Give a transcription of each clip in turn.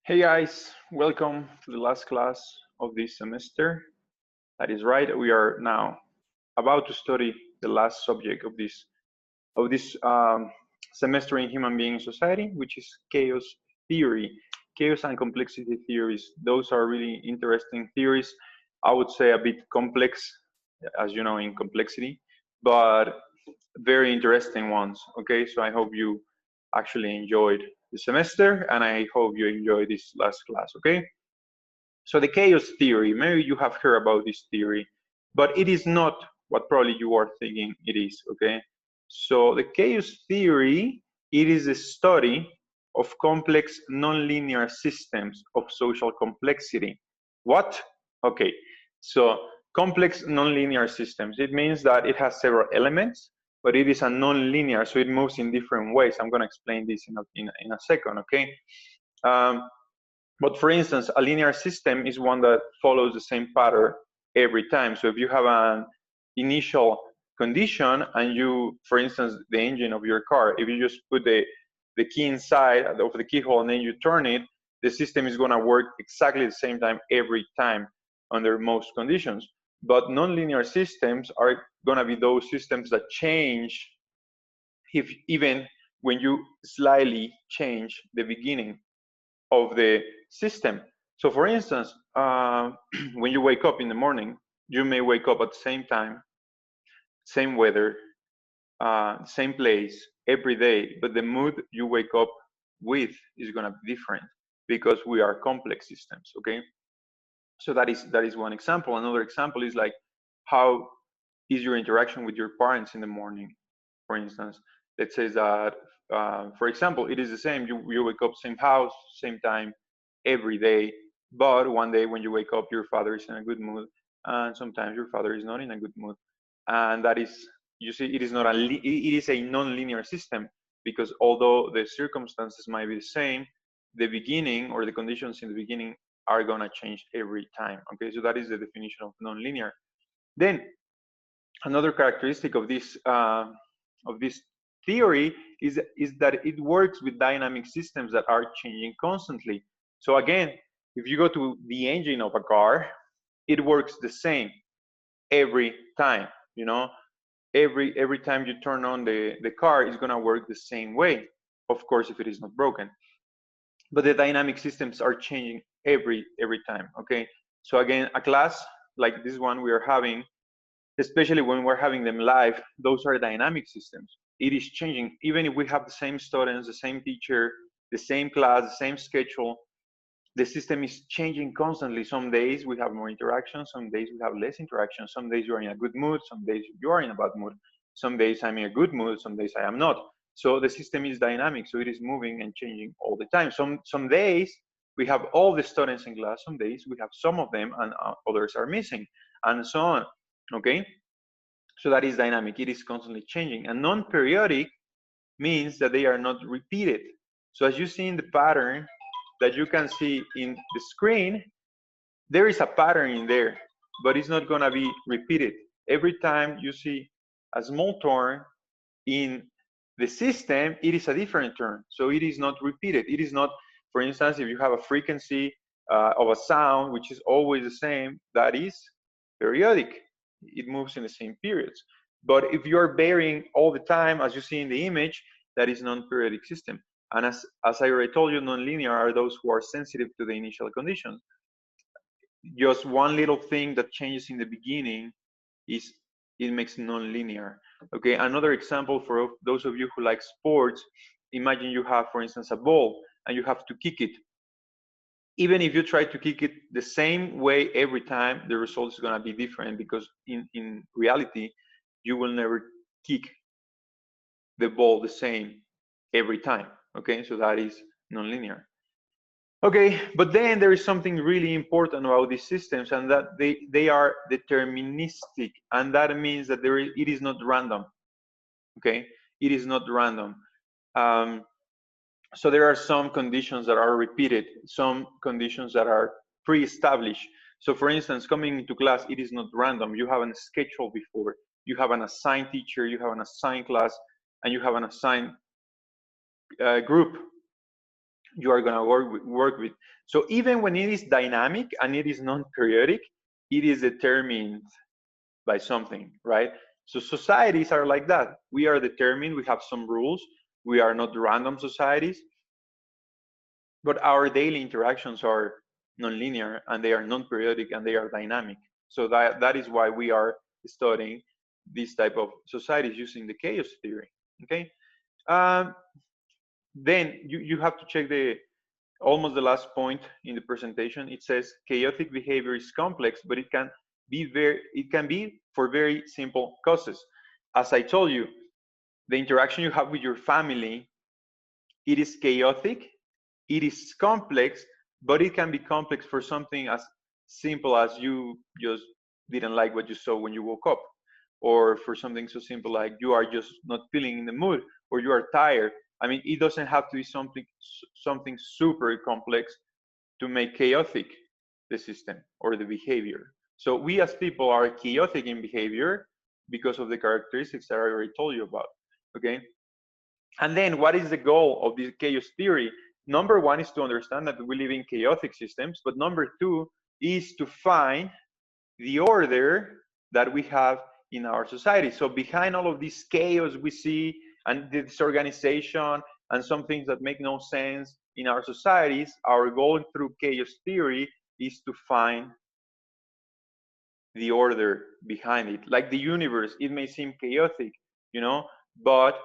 Hey guys, welcome to the last class of this semester. That is right, we are now about to study the last subject of this semester in Human Being and Society, which is chaos theory. Chaos and complexity theories. Those are really interesting theories. I would say a bit complex, as you know, in complexity, but very interesting ones. Okay, so I hope you actually enjoyed the semester, and I hope you enjoy this last class. Okay. So the chaos theory, maybe you have heard about this theory, but it is not what probably you are thinking it is, okay? So the chaos theory, it is a study of complex nonlinear systems of social complexity. What? Okay, so complex nonlinear systems, it means that it has several elements, but it is a nonlinear, so it moves in different ways. I'm gonna explain this in a second, okay? Um, but for instance, a linear system is one that follows the same pattern every time. So if you have an initial condition and you, for instance, the engine of your car, if you just put the key inside of the keyhole and then you turn it, the system is going to work exactly the same time every time under most conditions. But nonlinear systems are going to be those systems that change if even when you slightly change the beginning of the system. So for instance, when you wake up in the morning, you may wake up at the same time, same weather, same place every day, but the mood you wake up with is going to be different because we are complex systems. Okay, so that is one example. Another example is like how is your interaction with your parents in the morning, for instance. Let's say that, for example, it is the same. You wake up same house, same time, every day. But one day when you wake up, your father is in a good mood, and sometimes your father is not in a good mood. And that is, you see, it is not it is a non-linear system because although the circumstances might be the same, the beginning or the conditions in the beginning are gonna change every time. Okay, so that is the definition of non-linear. Then another characteristic of this theory is that it works with dynamic systems that are changing constantly. So again, if you go to the engine of a car, it works the same every time. You know, every time you turn on the car, it's gonna work the same way. Of course, if it is not broken. But the dynamic systems are changing every time. Okay. So again, a class like this one we are having, especially when we're having them live, those are dynamic systems. It is changing. Even if we have the same students, the same teacher, the same class, the same schedule, the system is changing constantly. Some days we have more interaction, some days we have less interaction, some days you are in a good mood, some days you are in a bad mood, some days I'm in a good mood, some days I am not. So the system is dynamic, so it is moving and changing all the time. Some days we have all the students in class, some days we have some of them and others are missing, and so on. Okay, so that is dynamic. It is constantly changing. And non-periodic means that they are not repeated. So as you see in the pattern that you can see in the screen, there is a pattern in there, but it's not going to be repeated. Every time you see a small turn in the system, it is a different turn. So it is not repeated. It is not, for instance, if you have a frequency of a sound, which is always the same, that is periodic. It moves in the same periods. But if you're varying all the time, as you see in the image, that is non-periodic system. And as I already told you, nonlinear are those who are sensitive to the initial conditions. Just one little thing that changes in the beginning is it makes non-linear. Okay, another example for those of you who like sports, imagine you have, for instance, a ball and you have to kick it. Even if you try to kick it the same way every time, the result is going to be different because in reality, you will never kick the ball the same every time. Okay, so that is non-linear. Okay, but then there is something really important about these systems, and that they are deterministic, and that means that it is not random. Okay, it is not random. Um, so there are some conditions that are repeated, some conditions that are pre-established. So for instance, coming into class, it is not random. You have a schedule before. You have an assigned teacher, you have an assigned class, and you have an assigned group. you are going to work with. So even when it is dynamic and it is non-periodic, it is determined by something, right? So societies are like that. We are determined, we have some rules, we are not random societies, but our daily interactions are nonlinear and they are non-periodic and they are dynamic. So that is why we are studying this type of societies using the chaos theory. Okay. Um, then you have to check the almost the last point in the presentation. It says chaotic behavior is complex, but it can be for very simple causes. As I told you, the interaction you have with your family, it is chaotic, it is complex, but it can be complex for something as simple as you just didn't like what you saw when you woke up, or for something so simple like you are just not feeling in the mood, or you are tired. I mean, it doesn't have to be something super complex to make chaotic the system or the behavior. So we as people are chaotic in behavior because of the characteristics that I already told you about. Okay. And then what is the goal of this chaos theory? Number one is to understand that we live in chaotic systems, but number two is to find the order that we have in our society. So behind all of this chaos we see and disorganization and some things that make no sense in our societies, our goal through chaos theory is to find the order behind it. Like the universe, it may seem chaotic, you know, but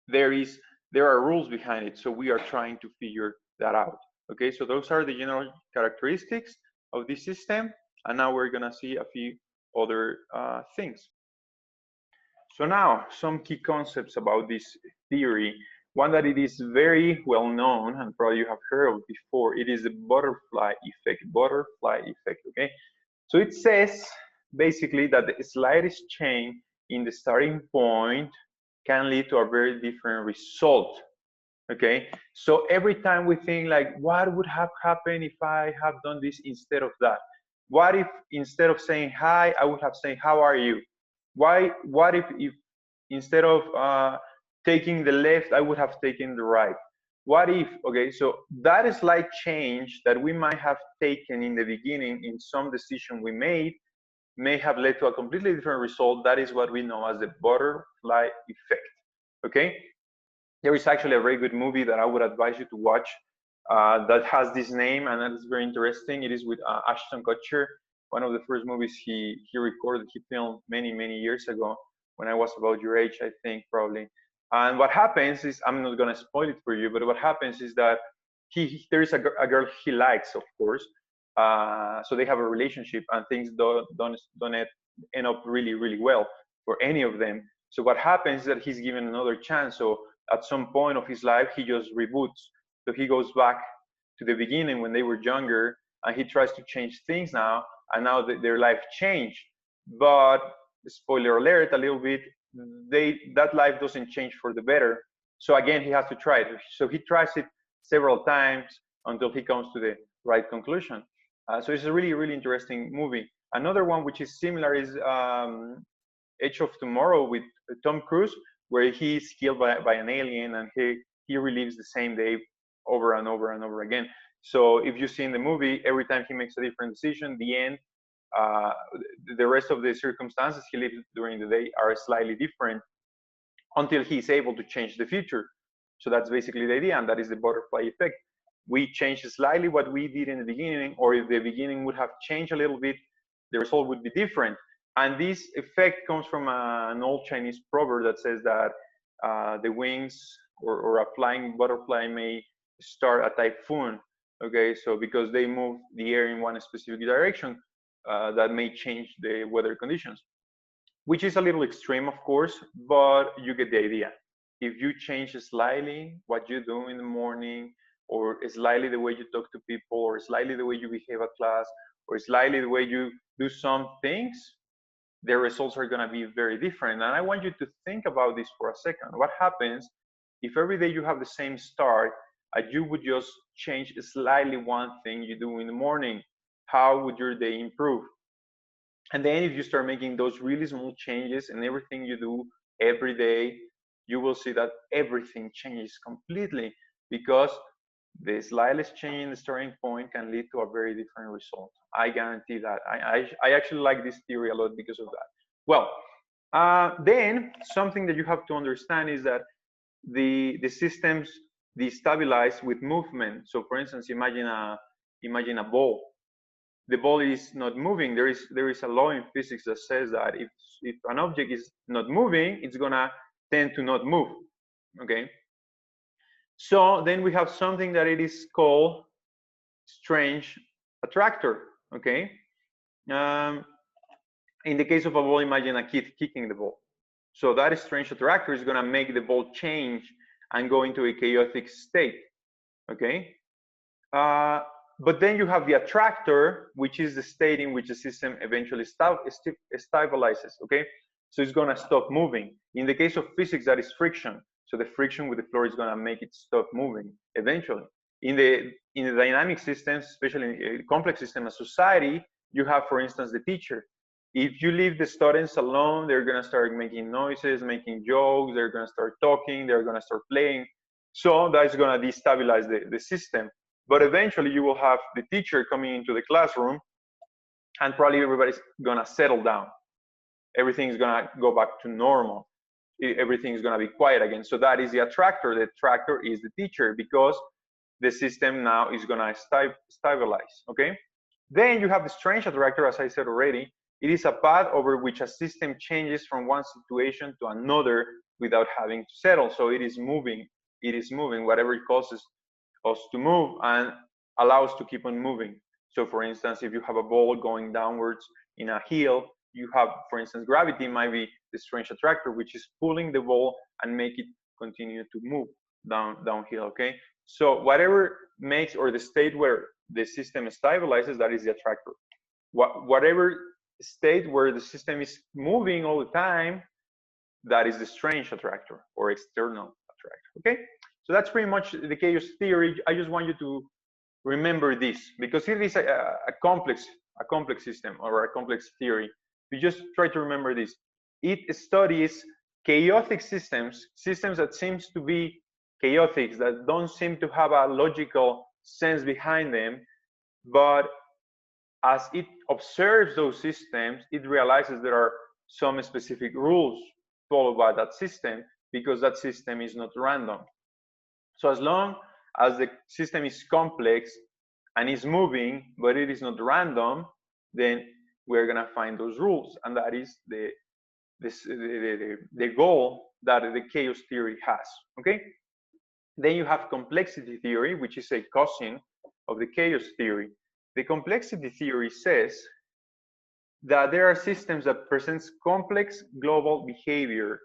there is there are rules behind it, so we are trying to figure that out. Okay, so those are the general characteristics of this system, and now we're going to see a few other things. So now some key concepts about this theory. One that it is very well known and probably you have heard of before, it is the butterfly effect. Butterfly effect. Okay, so it says basically that the slightest change in the starting point can lead to a very different result. Okay, so every time we think like, what would have happened if I have done this instead of that? What if instead of saying hi, I would have said, how are you? What if instead of taking the left, I would have taken the right? What if, okay, so that slight change that we might have taken in the beginning in some decision we made may have led to a completely different result. That is what we know as the butterfly effect. Okay, there is actually a very good movie that I would advise you to watch that has this name, and that is very interesting. It is with Ashton Kutcher, one of the first movies he recorded, he filmed many years ago when I was about your age, I think, probably. And what happens is, I'm not going to spoil it for you, but what happens is that there is a girl he likes, of course. So they have a relationship, and things don't end up really well for any of them. So what happens is that he's given another chance. So at some point of his life, he just reboots. So he goes back to the beginning when they were younger, and he tries to change things now, and now their life changed. But spoiler alert, a little bit, that life doesn't change for the better. So again, he has to try it. So he tries it several times until he comes to the right conclusion. So it's a really interesting movie. Another one which is similar is Edge of Tomorrow with Tom Cruise, where he's killed by an alien and he relives the same day over and over again. So if you see in the movie, every time he makes a different decision, the end, uh, the rest of the circumstances he lives during the day are slightly different until he's able to change the future. So that's basically the idea, and that is the butterfly effect. We change slightly what we did in the beginning, or if the beginning would have changed a little bit, the result would be different. And this effect comes from an old Chinese proverb that says that the wings or a flying butterfly may start a typhoon. Okay, so because they move the air in one specific direction, that may change the weather conditions, which is a little extreme, of course, but you get the idea. If you change slightly what you do in the morning, or slightly the way you talk to people, or slightly the way you behave at class, or slightly the way you do some things, the results are going to be very different. And I want you to think about this for a second. What happens if every day you have the same start and you would just change slightly one thing you do in the morning? How would your day improve? And then if you start making those really small changes in everything you do every day, you will see that everything changes completely, because The slightest change in the starting point can lead to a very different result. I guarantee that. I actually like this theory a lot because of that. Well, then something that you have to understand is that the systems destabilize with movement. So for instance, imagine a ball. The ball is not moving. There is a law in physics that says that if an object is not moving, it's gonna tend to not move. Okay. So then we have something that it is called strange attractor. Okay. Um, in the case of a ball, imagine a kid kicking the ball. So that strange attractor is gonna make the ball change and go into a chaotic state. Okay. But then you have the attractor, which is the state in which the system eventually stabilizes. Okay, so it's gonna stop moving. In the case of physics, that is friction. So the friction with the floor is gonna make it stop moving eventually. In the dynamic systems, especially in a complex system of society, you have, for instance, the teacher. If you leave the students alone, they're gonna start making noises, making jokes. They're gonna start talking. They're gonna start playing. So that's gonna destabilize the system. But eventually you will have the teacher coming into the classroom and probably everybody's gonna settle down. Everything's gonna go back to normal. Everything's gonna be quiet again. So that is the attractor. The attractor is the teacher because the system now is gonna stabilize, okay? Then you have the strange attractor, as I said already. It is a path over which a system changes from one situation to another without having to settle. So it is moving. It is moving, whatever it causes us to move and allow us to keep on moving. So for instance, if you have a ball going downwards in a hill, you have, for instance, gravity might be the strange attractor, which is pulling the ball and make it continue to move downhill, okay? So whatever makes, or the state where the system stabilizes, that is the attractor. Whatever state where the system is moving all the time, that is the strange attractor or external attractor, okay? So that's pretty much the chaos theory. I just want you to remember this because it is a complex system or a complex theory. You just try to remember this. It studies chaotic systems that seems to be chaotic, that don't seem to have a logical sense behind them, but as it observes those systems, it realizes there are some specific rules followed by that system because that system is not random. So as long as the system is complex and is moving, but it is not random, then we're gonna find those rules, and that is the goal that the chaos theory has. Okay. Then you have complexity theory, which is a cousin of the chaos theory. The complexity theory says that there are systems that present complex global behavior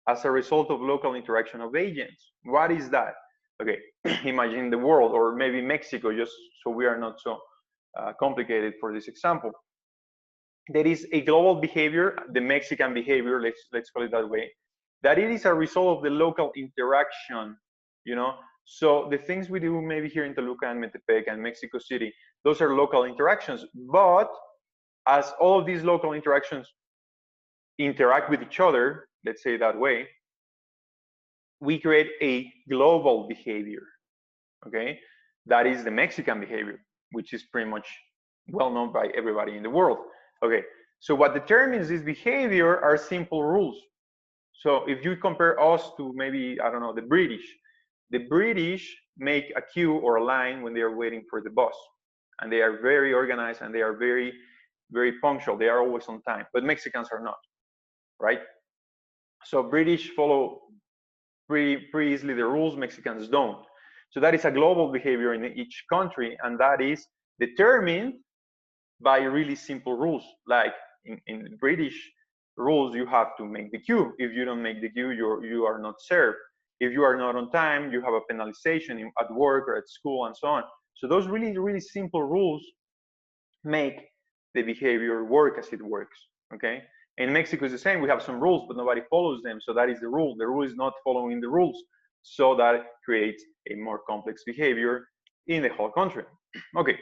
as a result of local interaction of agents. What is that? Okay, imagine the world, or maybe Mexico, just so we are not so complicated for this example. There is a global behavior, the Mexican behavior, let's call it that way, that it is a result of the local interaction, you know. So the things we do maybe here in Toluca and Metepec and Mexico City, those are local interactions. But as all of these local interactions interact with each other, let's say that way, we create a global behavior, okay? That is the Mexican behavior, which is pretty much well known by everybody in the world. Okay, so what determines this behavior are simple rules. So if you compare us to maybe, I don't know, the British make a queue or a line when they are waiting for the bus. And they are very organized and they are very, very punctual. They are always on time, but Mexicans are not, right? So British follow pretty easily the rules, Mexicans don't. So that is a global behavior in each country, and that is determined by really simple rules. Like in British rules, you have to make the queue. If you don't make the queue, you are not served. If you are not on time, you have a penalization at work or at school and so on. So those really, really simple rules make the behavior work as it works, okay? In Mexico is the same. We have some rules, but nobody follows them. So that is the rule. The rule is not following the rules. So that creates a more complex behavior in the whole country. Okay.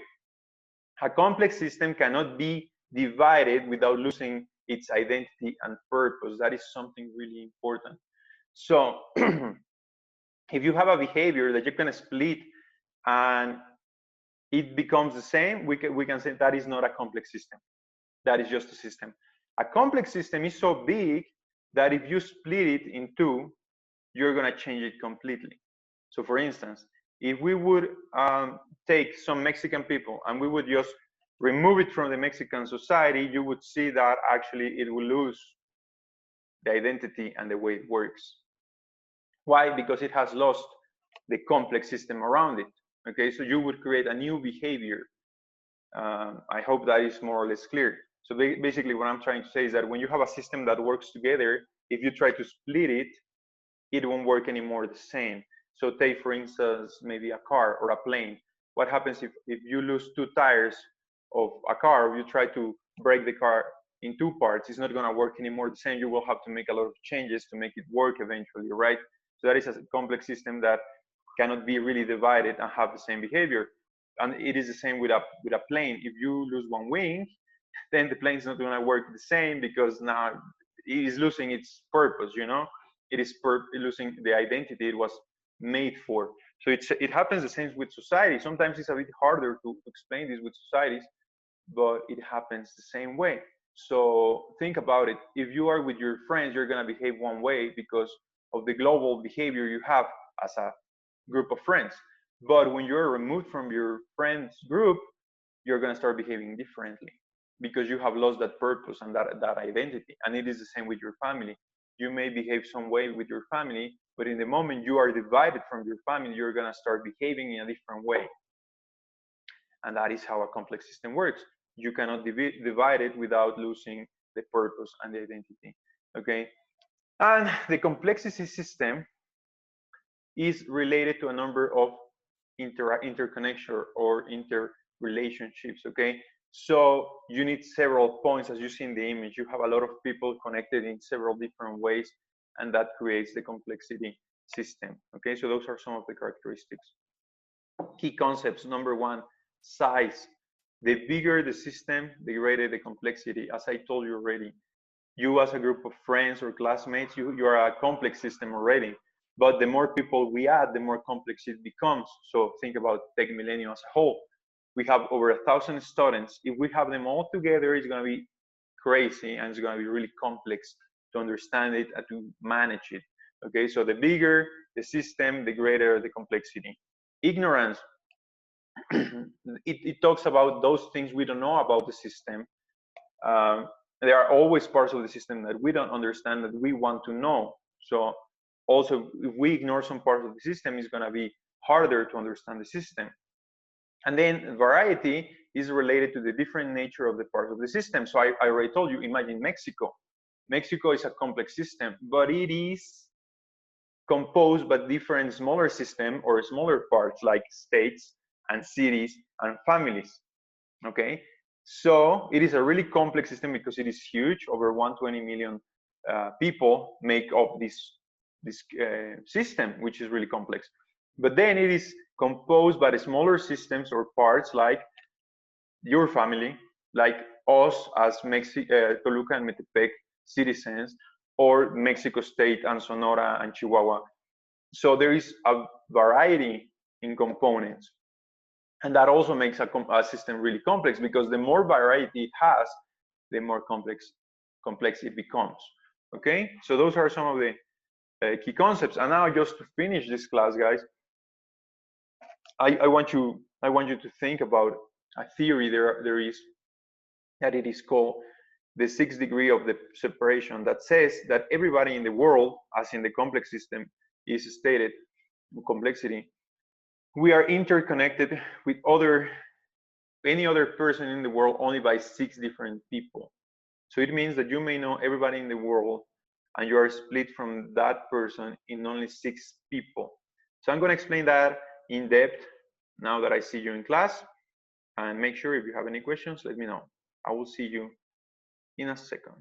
A complex system cannot be divided without losing its identity and purpose. That is something really important. So if you have a behavior that you can split and it becomes the same, we can say that is not a complex system. That is just a system. A complex system is so big that if you split it in two, you're going to change it completely. So for instance, if we would take some Mexican people and we would just remove it from the Mexican society, you would see that actually it will lose the identity and the way it works. Why? Because it has lost the complex system around it. Okay, so you would create a new behavior. I hope that is more or less clear. So basically what I'm trying to say is that when you have a system that works together, if you try to split it, it won't work anymore the same. So take, for instance, maybe a car or a plane. What happens if you lose two tires of a car, or you try to break the car in two parts, it's not gonna work anymore the same. You will have to make a lot of changes to make it work eventually, right? So that is a complex system that cannot be really divided and have the same behavior. And it is the same with a plane. If you lose one wing, then the plane is not going to work the same, because now it is losing its purpose. It is losing the identity it was made for. So it happens the same with society. Sometimes it's a bit harder to explain this with societies, but it happens the same way. So think about it. If you are with your friends, you're going to behave one way because of the global behavior you have as a group of friends. But when you're removed from your friends group, you're going to start behaving differently, because you have lost that purpose and that identity. And it is the same with your family. You may behave some way with your family, but in the moment you are divided from your family, you're going to start behaving in a different way. And that is how a complex system works. You cannot divide it without losing the purpose and the identity. Okay. And the complexity system is related to a number of interconnection or interrelationships. Okay. So you need several points, as you see in the image. You have a lot of people connected in several different ways, and that creates the complexity system. Okay, so those are some of the characteristics. Key concepts. Number one, size. The bigger the system, the greater the complexity. As I told you already, you as a group of friends or classmates, you are a complex system already. But the more people we add, the more complex it becomes. So think about Tech Millennium as a whole. We have over 1,000 students. If we have them all together, it's going to be crazy, and it's going to be really complex to understand it and to manage it. Okay, so the bigger the system, the greater the complexity. Ignorance. It talks about those things we don't know about the system. There are always parts of the system that we don't understand that we want to know. So also, if we ignore some parts of the system, it's going to be harder to understand the system. And then variety is related to the different nature of the parts of the system. So I already told you, imagine Mexico. Mexico is a complex system, but it is composed by different smaller systems or smaller parts like states and cities and families. Okay, so it is a really complex system because it is huge. Over 120 million people make up this system, which is really complex. But then it is composed by the smaller systems or parts like your family, like us as Toluca and Metepec citizens, or Mexico State and Sonora and Chihuahua. So there is a variety in components. And that also makes a system really complex, because the more variety it has, the more complex it becomes. Okay, so those are some of the key concepts. And now, just to finish this class, guys, I want you to think about a theory there is, that it is called the 6th degree of the separation, that says that everybody in the world, as in the complex system is stated, complexity, we are interconnected with any other person in the world only by 6 different people. So it means that you may know everybody in the world, and you are split from that person in only 6 people. So I'm going to explain that in depth now that I see you in class. And make sure, if you have any questions, let me know. I will see you in a second.